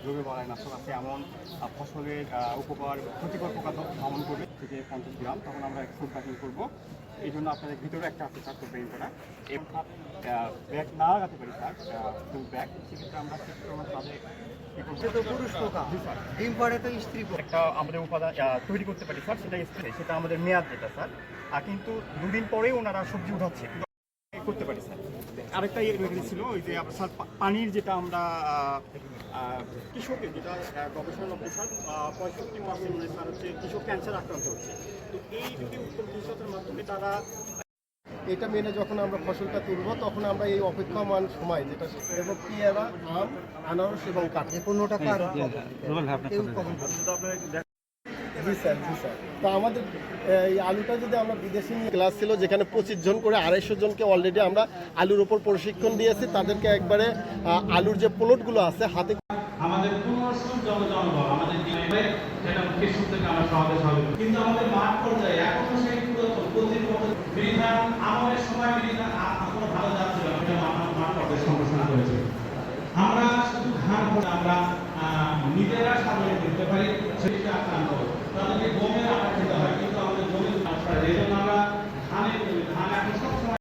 রোগে বালায় নাশক আছে এমন ফসলের উপকার ক্ষতিকর পোকা দমন করবে থেকে 50 গ্রাম, তখন আমরা ফুড প্যাকিং করবো। এই জন্য আপনাদের ভিতরে একটা আছে স্যার প্যাকিং করা, এবং ব্যাগ না লাগাতে পারি স্যার, ফুড ব্যাগ, সেক্ষেত্রে আমরা তাদের পুরুষ পোকা ডিম পাড়ে তো স্ত্রী পোকা একটা আমাদের উপাদান তৈরি করতে পারি স্যার, সেটা স্প্রে, সেটা আমাদের মেয়াদ যেটা স্যার, কিন্তু 2 দিন পরেই ওনারা সবজি উঠাচ্ছে করতে পারি স্যার। আরেকটা ছিল ওই যে স্যার পানির যেটা আমরা কৃষকের যেটা গবেষণা লক্ষ্যে স্যার 65% স্যার হচ্ছে কৃষক ক্যান্সার আক্রান্ত হচ্ছে। তো এই যদি উত্তম কৃষকের মাধ্যমে তারা এটা মেনে যখন আমরা ফসলটা তুলব তখন আমরা এই অপেক্ষমান সময় যেটা এবং পেয়ারা, আম, আনারস এবং কাঠ, যে 15 টাকা আর জি স্যার, জি স্যার। তো আমাদের এই আলুটা যদি আমরা বিদেশি নিয়ে ক্লাস ছিল যেখানে 25 জন করে 250 জনকে অলরেডি আমরা আলুর ওপর প্রশিক্ষণ দিয়েছি, তাদেরকে একবারে আলুর যে প্লটগুলো আছে হাতে আমাদের পুনর্সুর জনবল আমাদের সেটা কৃষক থেকে আমরা সমাবেশ হবে, কিন্তু আমাদের মাঠ পর্যায়ে এখনো সেই পুরাতন বিধান আমাদের সময় বিধান এখনো ভালো যাচ্ছে না, এটা মাঠ পর্যায়ে সম্প্রসারণ করেছে। আমরা শুধু ধান আমরা নিজেরা সামনে করতে পারি সেটা আক্রান্ত